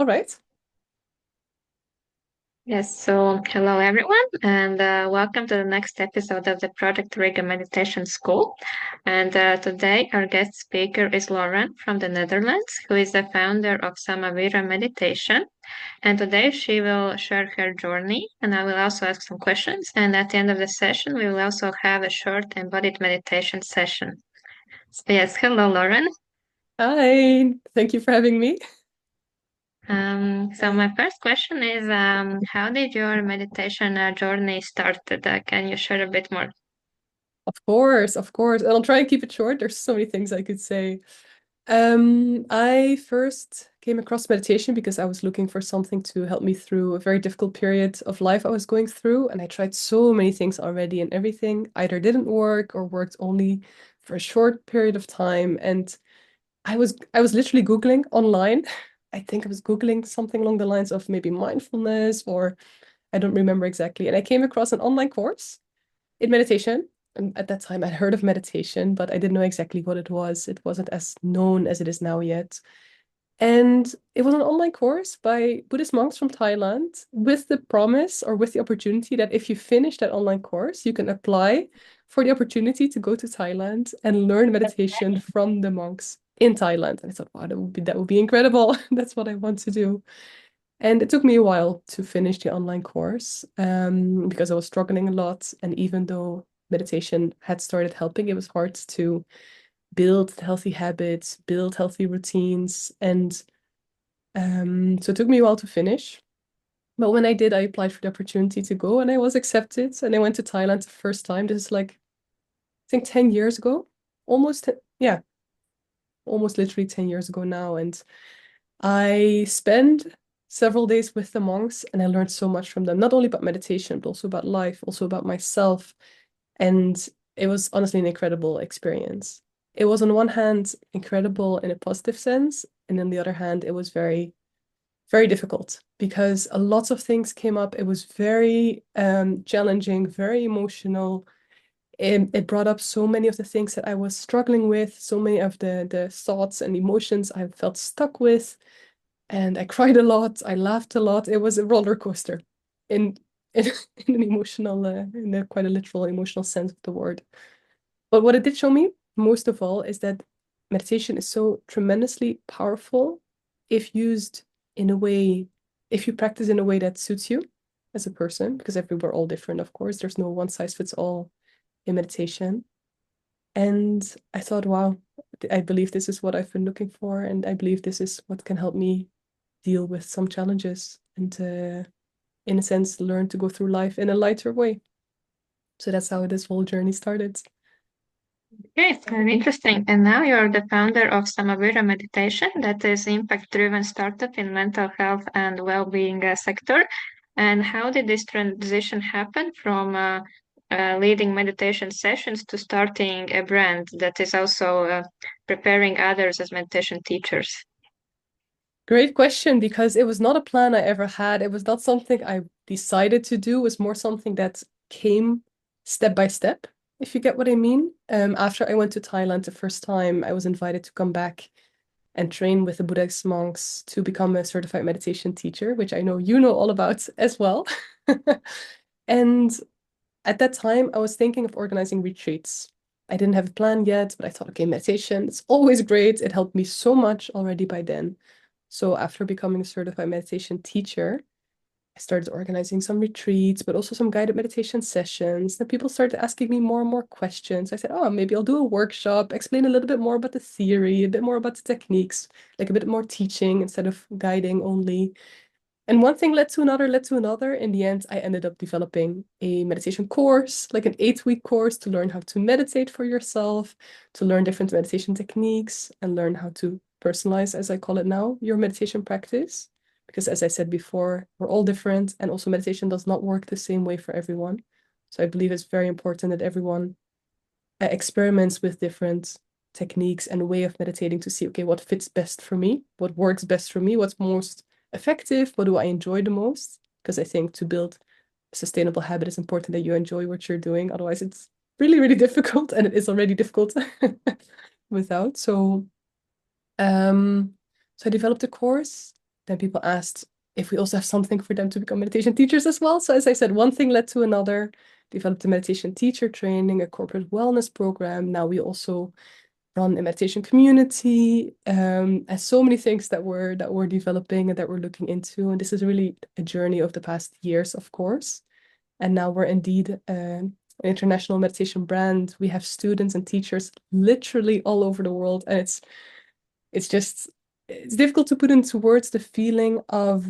All right. Yes, so hello everyone, and welcome to the next episode of the Project Rigor Meditation School. And today, our guest speaker is Lauren from the Netherlands, who is the founder of Samavira Meditation. And today, she will share her journey, and I will also ask some questions. And at the end of the session, we will also have a short embodied meditation session. So, yes, hello, Lauren. Hi. Thank you for having me. So my first question is, how did your meditation journey started? Can you share a bit more? Of course, of course. And I'll try and keep it short. There's so many things I could say. I first came across meditation because I was looking for something to help me through a very difficult period of life I was going through. And I tried so many things already, and everything either didn't work or worked only for a short period of time. And I was literally Googling online. I think I was Googling something along the lines of maybe mindfulness, or I don't remember exactly. And I came across an online course in meditation. And at that time, I'd heard of meditation, but I didn't know exactly what it was. It wasn't as known as it is now yet. And it was an online course by Buddhist monks from Thailand with the promise or with the opportunity that if you finish that online course, you can apply for the opportunity to go to Thailand and learn meditation from the monks in Thailand. And I thought, wow, that would be incredible. That's what I want to do. And it took me a while to finish the online course because I was struggling a lot. And even though meditation had started helping, it was hard to build healthy habits, build healthy routines. And so it took me a while to finish. But when I did, I applied for the opportunity to go and I was accepted. And I went to Thailand the first time. This is like, I think 10 years ago, almost, yeah, almost literally 10 years ago now. And I spent several days with the monks and I learned so much from them, not only about meditation, but also about life, also about myself. And it was honestly an incredible experience. It was, on one hand, incredible in a positive sense. And on the other hand, it was very, very difficult because a lot of things came up. It was very challenging, very emotional. It brought up so many of the things that I was struggling with, so many of the thoughts and emotions I felt stuck with, and I cried a lot. I laughed a lot. It was a roller coaster in in, in an emotional, in a quite a literal emotional sense of the word. But what it did show me most of all is that meditation is so tremendously powerful if used in a way, if you practice in a way that suits you as a person, because we're all different, of course. There's no one size fits all in meditation. And I thought, wow, I believe this is what I've been looking for, and I believe this is what can help me deal with some challenges and in a sense, learn to go through life in a lighter way. So that's how this whole journey started. Okay, it's very interesting. And now you're the founder of Samavira Meditation, that is impact-driven startup in mental health and well-being sector. And how did this transition happen from leading meditation sessions to starting a brand that is also preparing others as meditation teachers? Great question, because it was not a plan I ever had. It was not something I decided to do. It was more something that came step by step, if you get what I mean. After I went to Thailand the first time, I was invited to come back and train with the Buddhist monks to become a certified meditation teacher, which I know you know all about as well. And at that time, I was thinking of organizing retreats. I didn't have a plan yet, but I thought, okay, meditation, it's always great. It helped me so much already by then. So after becoming a certified meditation teacher, I started organizing some retreats, but also some guided meditation sessions. Then people started asking me more and more questions. I said, oh, maybe I'll do a workshop, explain a little bit more about the theory, a bit more about the techniques, like a bit more teaching instead of guiding only. And one thing led to another, led to another. In the end, I ended up developing a meditation course, like an 8-week course to learn how to meditate for yourself, to learn different meditation techniques, and learn how to personalize, as I call it now, your meditation practice. Because as I said before, we're all different, and also meditation does not work the same way for everyone. So I believe it's very important that everyone experiments with different techniques and way of meditating to see, okay, what fits best for me, what works best for me, what's most effective, what do I enjoy the most? Because I think to build a sustainable habit, it's important that you enjoy what you're doing. Otherwise, it's really, really difficult, and it is already difficult without. So I developed a course. then people asked if we also have something for them to become meditation teachers as well. So as I said, one thing led to another. Developed a meditation teacher training, a corporate wellness program. Now we also run a meditation community, and so many things that we're developing and that we're looking into. And this is really a journey of the past years, of course. And now we're indeed an international meditation brand. We have students and teachers literally all over the world, and it's just it's difficult to put into words the feeling of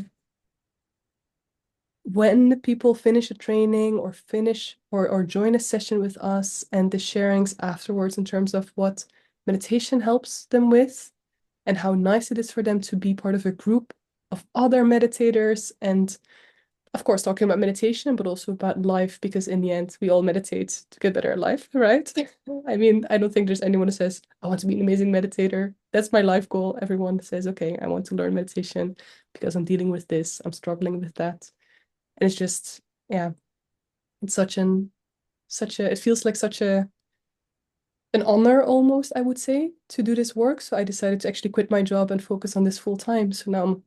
when people finish a training or finish or join a session with us and the sharings afterwards in terms of what meditation helps them with and how nice it is for them to be part of a group of other meditators and of course talking about meditation but also about life because in the end we all meditate to get better at life, right? I mean, I don't think there's anyone who says I want to be an amazing meditator. That's my life goal. Everyone says, okay, I want to learn meditation because I'm dealing with this, I'm struggling with that. And it's just, yeah, it's it feels like such an honor almost, I would say, to do this work. So I decided to actually quit my job and focus on this full time. So now I'm,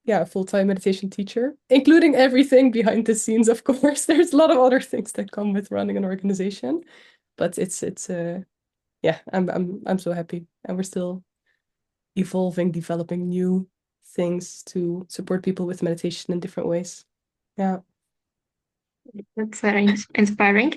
yeah, a full-time meditation teacher, including everything behind the scenes, of course. There's a lot of other things that come with running an organization, but yeah, I'm so happy. And we're still evolving, developing new things to support people with meditation in different ways. Yeah. That's very inspiring.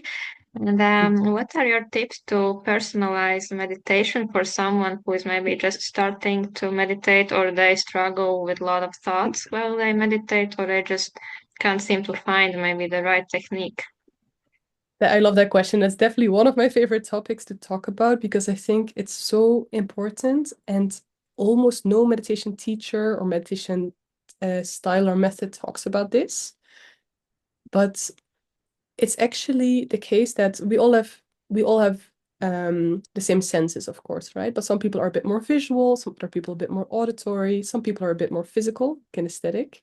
And what are your tips to personalize meditation for someone who is maybe just starting to meditate, or they struggle with a lot of thoughts while they meditate, or they just can't seem to find maybe the right technique? I love that question. That's definitely one of my favorite topics to talk about because I think it's so important and almost no meditation teacher or meditation style or method talks about this. But it's actually the case that we all have the same senses, of course, right? But some people are a bit more visual, some other people a bit more auditory, some people are a bit more physical, kinesthetic.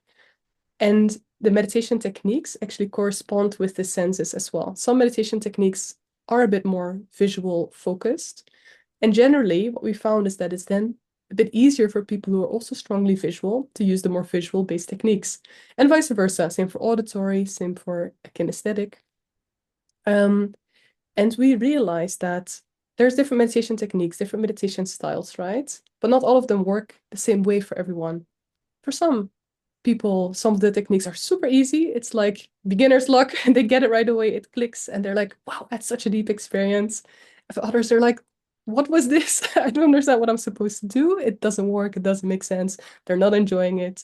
And the meditation techniques actually correspond with the senses as well. Some meditation techniques are a bit more visual focused. And generally, what we found is that it's then a bit easier for people who are also strongly visual to use the more visual based techniques, and vice versa. Same for auditory, same for kinesthetic. Um, and we realized that there's different meditation techniques, different meditation styles, right? But not all of them work the same way for everyone. For some people, some of the techniques are super easy. It's like beginner's luck, and they get it right away. It clicks, and they're like, wow, that's such a deep experience. For others, they're like, what was this? I don't understand what I'm supposed to do. It doesn't work. It doesn't make sense. They're not enjoying it.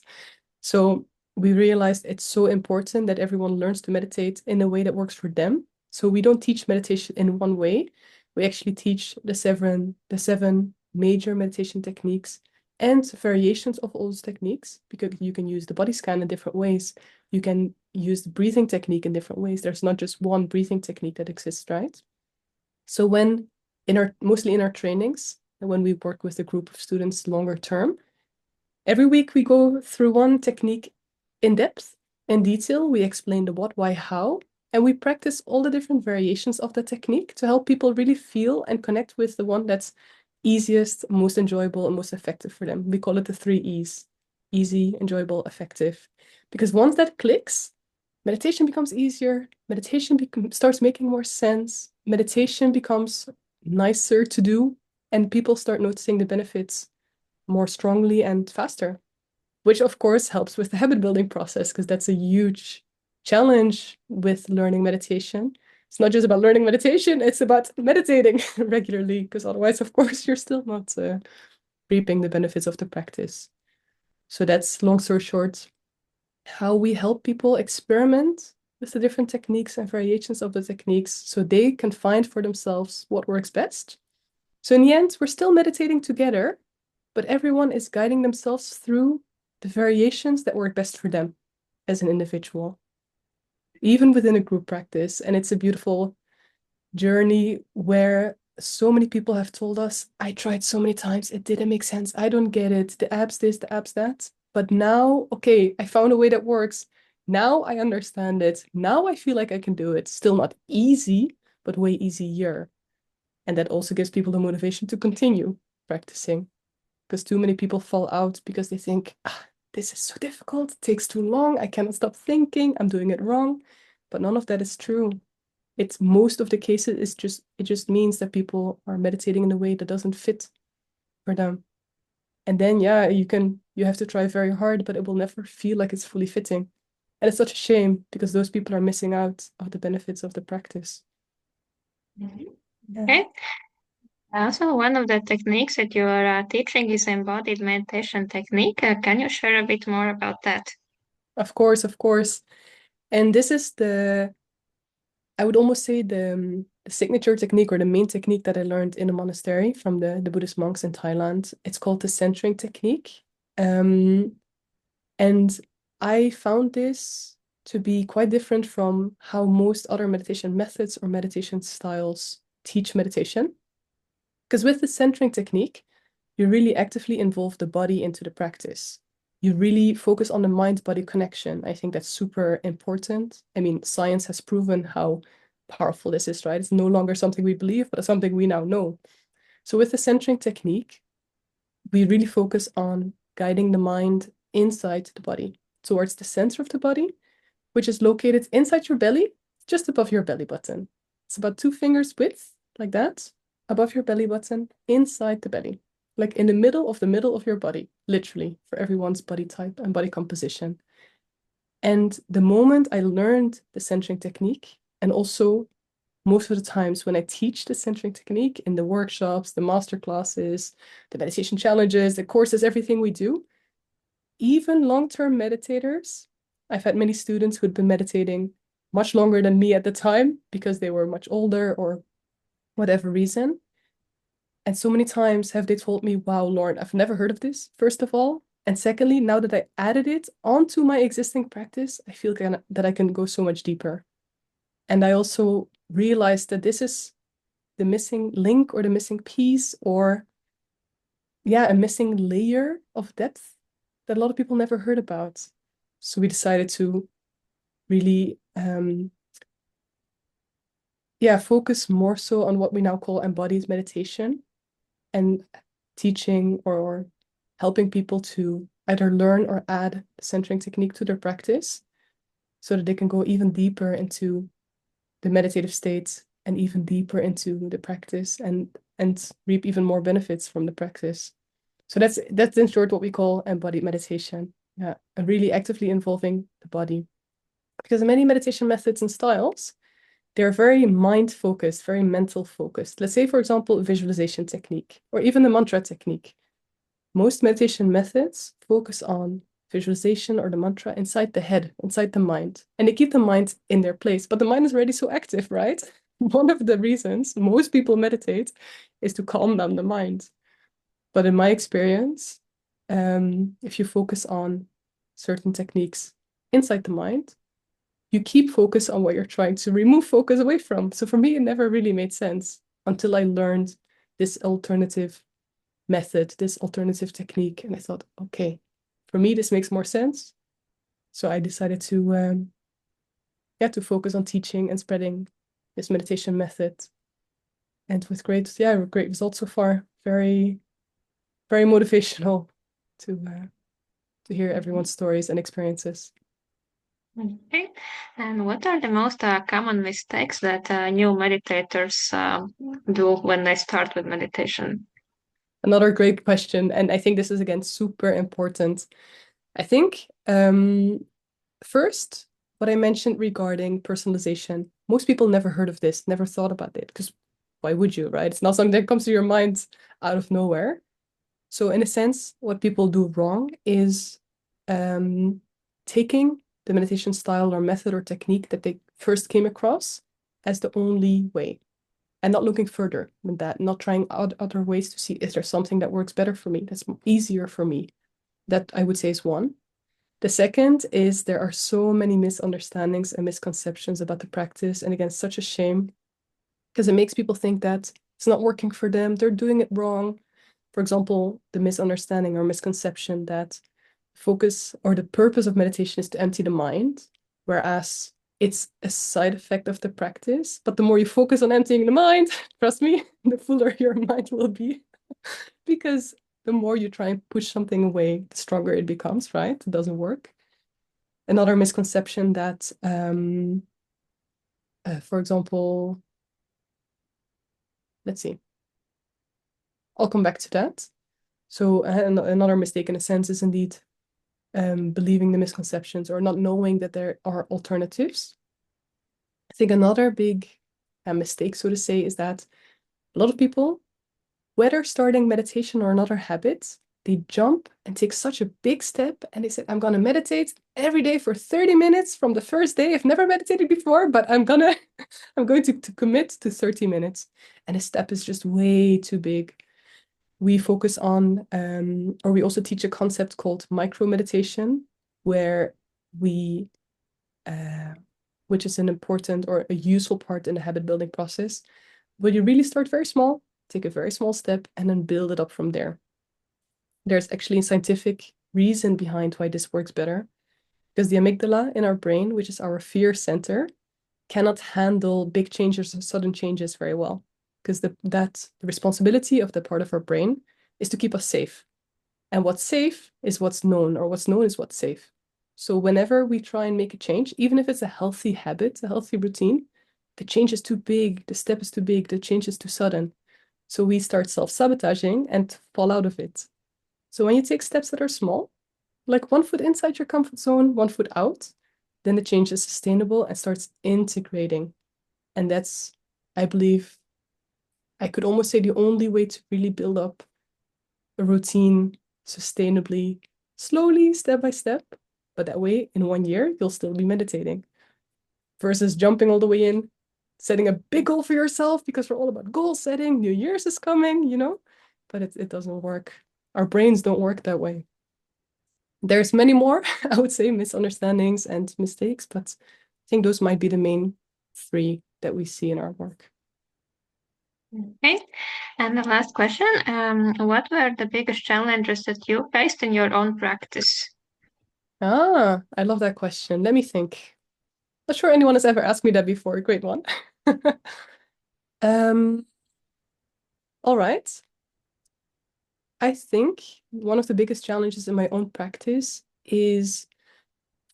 So we realized it's so important that everyone learns to meditate in a way that works for them. So we don't teach meditation in one way. We actually teach the seven major meditation techniques and variations of all those techniques, because you can use the body scan in different ways. You can use the breathing technique in different ways. There's not just one breathing technique that exists, right? So mostly in our trainings, and when we work with a group of students longer term, every week we go through one technique in depth, in detail. We explain the what, why, how, and we practice all the different variations of the technique to help people really feel and connect with the one that's easiest, most enjoyable, and most effective for them. We call it the 3 E's: easy, enjoyable, effective. Because once that clicks, meditation becomes easier, meditation starts making more sense, meditation becomes nicer to do, and people start noticing the benefits more strongly and faster, which of course helps with the habit building process, because that's a huge challenge with learning meditation. It's not just about learning meditation, it's about meditating regularly, because otherwise, of course, you're still not reaping the benefits of the practice. So that's, long story short, how we help people experiment with the different techniques and variations of the techniques so they can find for themselves what works best. So in the end, we're still meditating together, but everyone is guiding themselves through the variations that work best for them as an individual, even within a group practice. And it's a beautiful journey where so many people have told us, I tried so many times, it didn't make sense. I don't get it. The abs this, the abs that. But now, okay, I found a way that works. Now I understand it. Now I feel like I can do it. Still not easy, but way easier. And that also gives people the motivation to continue practicing, because too many people fall out because they think, this is so difficult, it takes too long, I cannot stop thinking, I'm doing it wrong. But none of that is true. It's most of the cases it just means that people are meditating in a way that doesn't fit for them. And then yeah, you have to try very hard, but it will never feel like it's fully fitting. And it's such a shame because those people are missing out of the benefits of the practice. Mhm. Yeah. Okay. Also, one of the techniques that you are teaching is embodied meditation technique. Can you share a bit more about that? Of course, of course. And this is I would almost say the signature technique or the main technique that I learned in a monastery from the Buddhist monks in Thailand. It's called the centering technique. Um, and I found this to be quite different from how most other meditation methods or meditation styles teach meditation. Because with the centering technique, you really actively involve the body into the practice. You really focus on the mind-body connection. I think that's super important. I mean, science has proven how powerful this is, right? It's no longer something we believe, but it's something we now know. So with the centering technique, we really focus on guiding the mind inside the body, towards the center of the body, which is located inside your belly, just above your belly button. It's about 2 fingers width, like that, above your belly button, inside the belly, like in the middle of your body, literally, for everyone's body type and body composition. And the moment I learned the centering technique, and also most of the times when I teach the centering technique in the workshops, the master classes, the meditation challenges, the courses, everything we do, even long-term meditators, I've had many students who'd been meditating much longer than me at the time because they were much older or whatever reason. And so many times have they told me, wow, Lauren, I've never heard of this, first of all. And secondly, now that I added it onto my existing practice, I feel that I can go so much deeper. And I also realized that this is the missing link or the missing piece or, yeah, a missing layer of depth that a lot of people never heard about. So we decided to really, yeah, focus more so on what we now call embodied meditation and teaching or helping people to either learn or add the centering technique to their practice so that they can go even deeper into the meditative state and even deeper into the practice and reap even more benefits from the practice. So that's in short what we call embodied meditation. Yeah, and really actively involving the body. Because many meditation methods and styles, they're very mind focused, very mental focused. Let's say, for example, a visualization technique or even the mantra technique. Most meditation methods focus on visualization or the mantra inside the head, inside the mind, and they keep the mind in their place. But the mind is already so active, right? One of the reasons most people meditate is to calm down the mind. But in my experience, if you focus on certain techniques inside the mind, you keep focus on what you're trying to remove focus away from. So for me, it never really made sense until I learned this alternative method, this alternative technique. And I thought, okay, for me, this makes more sense. So I decided to, yeah, to focus on teaching and spreading this meditation method. And with great results so far. Very, very motivational to hear Mhm. everyone's stories and experiences. Okay. And what are the most common mistakes that new meditators do when they start with meditation? Another great question. And I think this is again super important. I think first, what I mentioned regarding personalization, most people never heard of this, never thought about it, because why would you, right? It's not something that comes to your mind out of nowhere. So in a sense, what people do wrong is um, taking the meditation style or method or technique that they first came across as the only way and not looking further than that, not trying out other ways to see is there something that works better for me, that's easier for me. That I would say is one. The second is there are so many misunderstandings and misconceptions about the practice. And again, such a shame because it makes people think that it's not working for them, they're doing it wrong. For example, the misunderstanding or misconception that focus or the purpose of meditation is to empty the mind, whereas it's a side effect of the practice. But the more you focus on emptying the mind, trust me, the fuller your mind will be. Because The more you try and push something away, the stronger it becomes, right? It doesn't work. Another misconception that, for example, let's see, I'll come back to that. So another mistake in a sense is indeed believing the misconceptions or not knowing that there are alternatives. I think another big mistake, so to say, is that a lot of people, whether starting meditation or another habit, they jump and take such a big step and they say, I'm going to meditate every day for 30 minutes from the first day. I've never meditated before, but I'm going to commit to 30 minutes. And the step is just way too big. We focus on, or we also teach a concept called micro meditation, where we, which is an important or a useful part in the habit building process, where you really start very small, take a very small step, and then build it up from there. There's actually a scientific reason behind why this works better, because the amygdala in our brain, which is our fear center, cannot handle big changes or sudden changes very well, because the responsibility of the part of our brain is to keep us safe. And what's safe is what's known, or what's known is what's safe. So whenever we try and make a change, even if it's a healthy habit, a healthy routine, the change is too big, the step is too big, the change is too sudden. So we start self-sabotaging and fall out of it. So when you take steps that are small, like 1 foot inside your comfort zone, 1 foot out, then the change is sustainable and starts integrating. And that's, I believe, I could almost say the only way to really build up a routine sustainably, slowly, step by step. But that way, in 1 year, you'll still be meditating versus jumping all the way in, setting a big goal for yourself because we're all about goal setting. New Year's is coming, you know, but it doesn't work. Our brains don't work that way. There's many more, I would say, misunderstandings and mistakes, but I think those might be the main three that we see in our work. Okay. And the last question, what were the biggest challenges that you faced in your own practice? Ah, I love that question. Let me think. Not sure anyone has ever asked me that before. Great one. Um, all right. I think one of the biggest challenges in my own practice is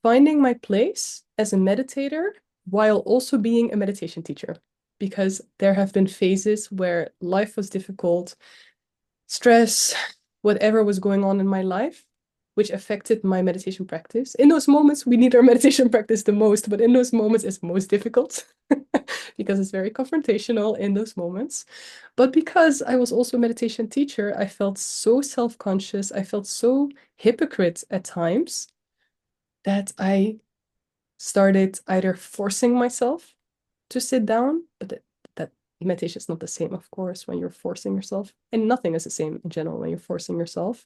finding my place as a meditator while also being a meditation teacher. Because there have been phases where life was difficult, stress, whatever was going on in my life, which affected my meditation practice. In those moments, we need our meditation practice the most, but in those moments, it's most difficult because it's very confrontational in those moments. But because I was also a meditation teacher, I felt so self-conscious. I felt so hypocrite at times that I started either forcing myself to sit down, but that meditation is not the same, of course, when you're forcing yourself. And nothing is the same in general when you're forcing yourself.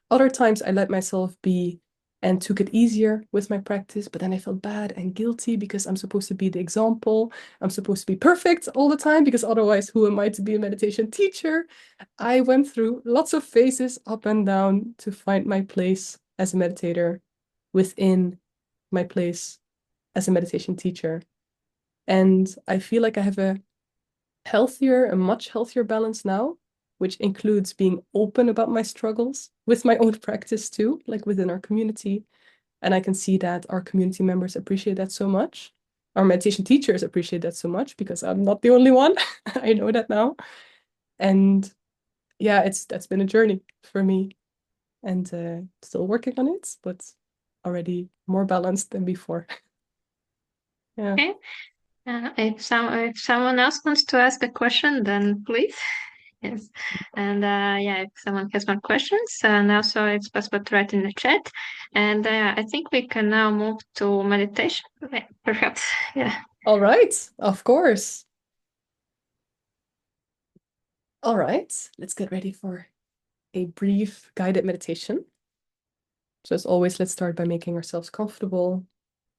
Other times I let myself be and took it easier with my practice, but then I felt bad and guilty because I'm supposed to be the example. I'm supposed to be perfect all the time because otherwise, who am I to be a meditation teacher? I went through lots of phases up and down to find my place as a meditator within my place as a meditation teacher. And I feel like I have a much healthier balance now, which includes being open about my struggles with my own practice too, like within our community. And I can see that our community members appreciate that so much. Our meditation teachers appreciate that so much because I'm not the only one. I know that now. And yeah, that's been a journey for me and still working on it, but already more balanced than before. Yeah. Okay. If someone else wants to ask a question, then please. Yes. And yeah, if someone has more questions, and also it's possible to write in the chat. And I think we can now move to meditation, perhaps. Yeah. All right, of course. All right, let's get ready for a brief guided meditation. So as always, let's start by making ourselves comfortable,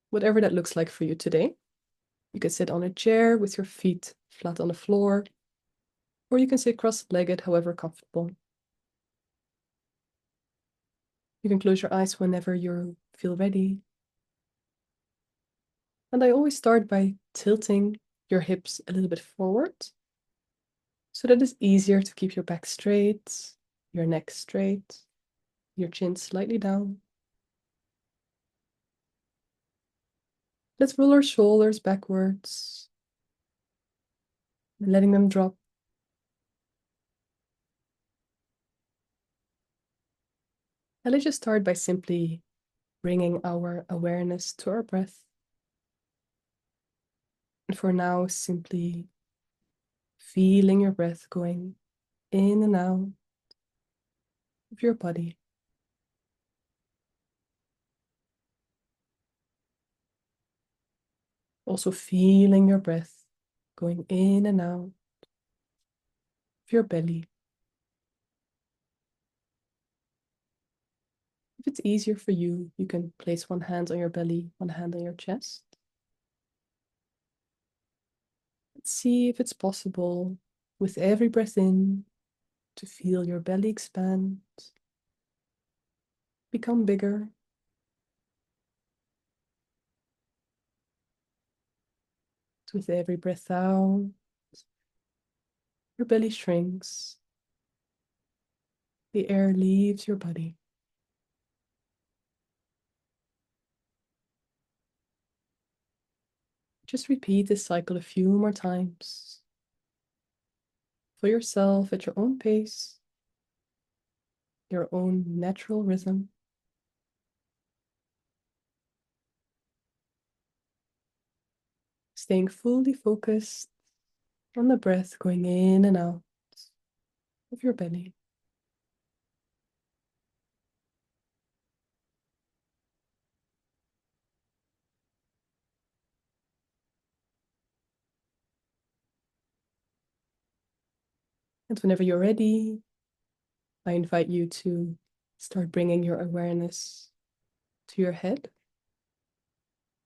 whatever that looks like for you today. You can sit on a chair with your feet flat on the floor, or you can sit cross-legged, however comfortable. You can close your eyes whenever you feel ready. And I always start by tilting your hips a little bit forward, so that it's easier to keep your back straight your neck straight, your chin slightly down. Let's roll our shoulders backwards, letting them drop. And let's just start by simply bringing our awareness to our breath. And for now, simply feeling your breath going in and out of your body. Also feeling your breath going in and out of your belly. If it's easier for you, you can place one hand on your belly, one hand on your chest. Let's see if it's possible with every breath in to feel your belly expand, become bigger. With every breath out, your belly shrinks. The air leaves your body. Just repeat this cycle a few more times for yourself at your own pace, your own natural rhythm. Staying fully focused on the breath going in and out of your belly. And whenever you're ready, I invite you to start bringing your awareness to your head.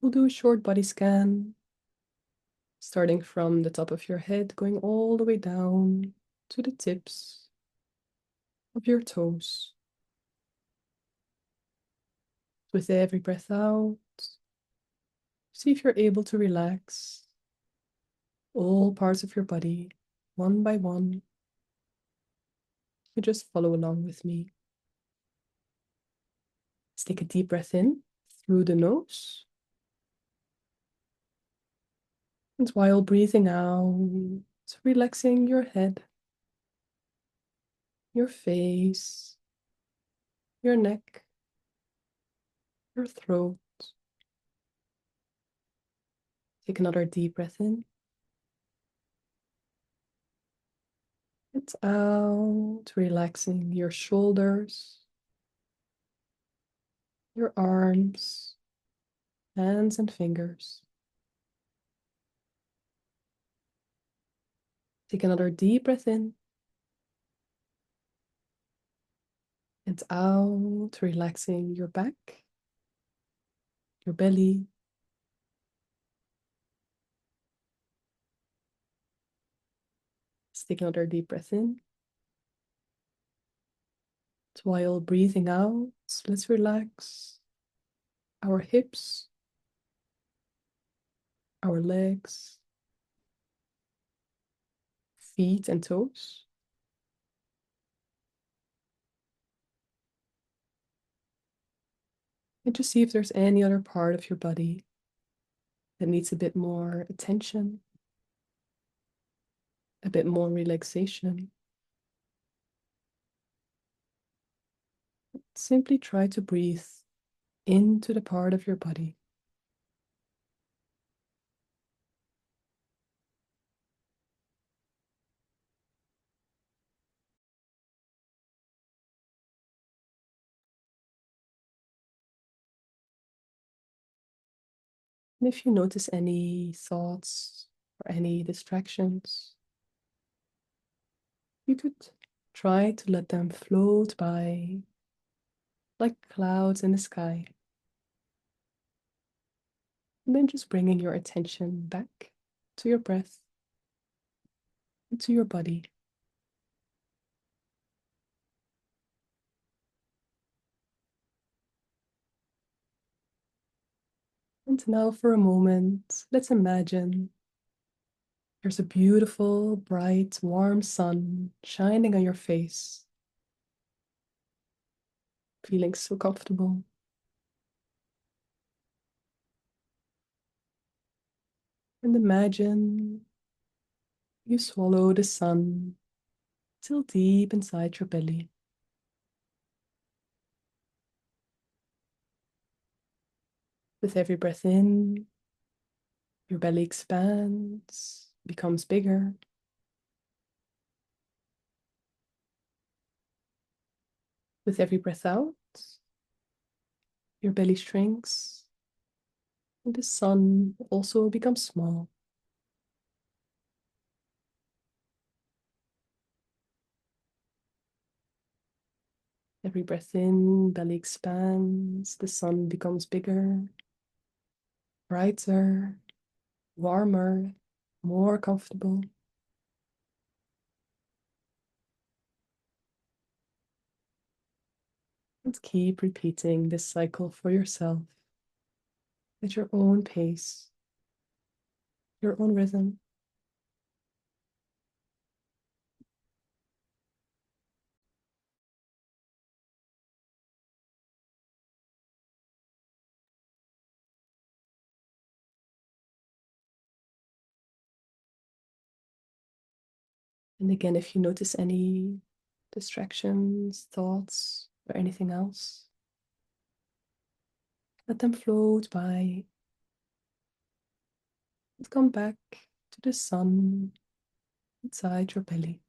We'll do a short body scan, starting from the top of your head, going all the way down to the tips of your toes. With every breath out, see if you're able to relax all parts of your body one by one. You just follow along with me. Let's take a deep breath in through the nose. And while breathing out, relaxing your head, your face, your neck, your throat. Take another deep breath in. And out, relaxing your shoulders, your arms, hands and fingers. Take another deep breath in. And out, relaxing your back, your belly. Let's take another deep breath in. So while breathing out, let's relax our hips, our legs, feet and toes. And just see if there's any other part of your body that needs a bit more attention, a bit more relaxation. Simply try to breathe into the part of your body. And if you notice any thoughts or any distractions, you could try to let them float by like clouds in the sky. And then just bringing your attention back to your breath and to your body. And now for a moment, let's imagine there's a beautiful, bright, warm sun shining on your face. feeling so comfortable. And imagine you swallow the sun till deep inside your belly. With every breath in, your belly expands, becomes bigger. With every breath out, your belly shrinks, and the sun also becomes small. Every breath in, belly expands, the sun becomes bigger, brighter, warmer, more comfortable. And keep repeating this cycle for yourself at your own pace, your own rhythm. And again, if you notice any distractions, thoughts, or anything else, let them float by and come back to the sun inside your belly.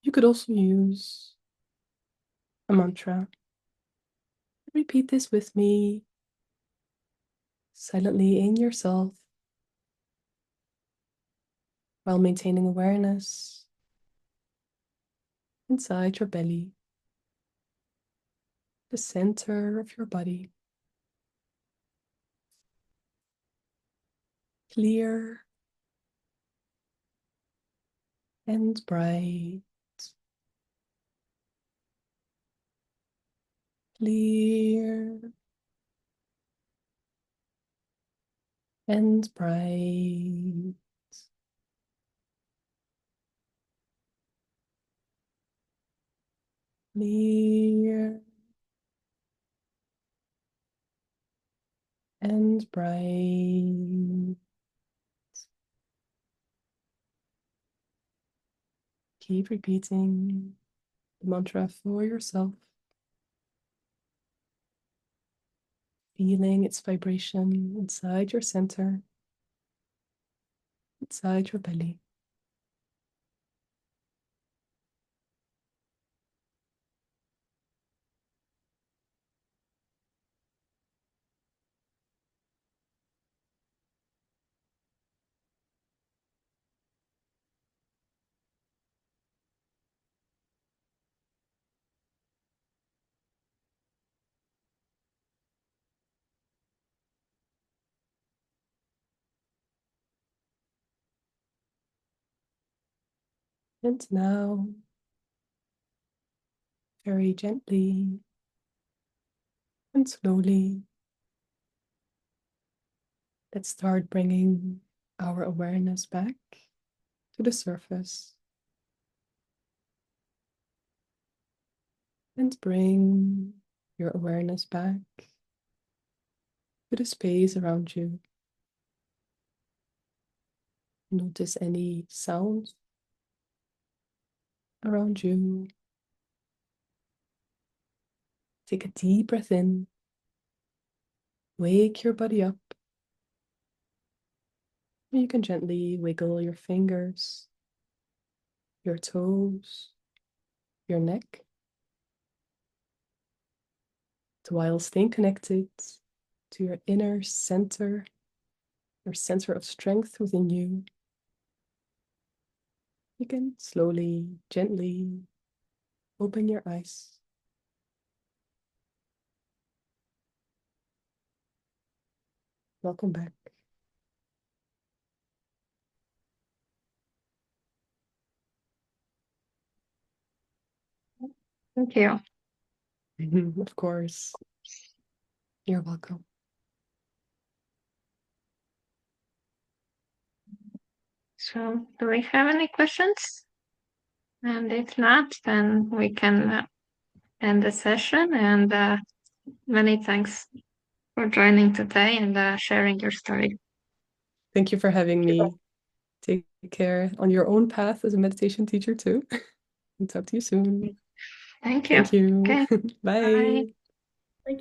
You could also use a mantra. Repeat this with me silently in yourself while maintaining awareness inside your belly, the center of your body. Clear and bright. Clear and bright. Clear and bright. Keep repeating the mantra for yourself, feeling its vibration inside your center, inside your belly. And now, very gently and slowly, let's start bringing our awareness back to the surface and bring your awareness back to the space around you. Notice any sounds around you. Take a deep breath in. Wake your body up. You can gently wiggle your fingers, your toes, your neck, while staying connected to your inner center, your center of strength within you. You can slowly, gently open your eyes. Welcome back. Thank you. Of course. You're welcome. So, do we have any questions? And if not, then we can end the session. And many thanks for joining today and sharing your story. Thank you for having me. Take care on your own path as a meditation teacher too. And talk to you soon. Thank you. Thank you. Okay, bye. Bye.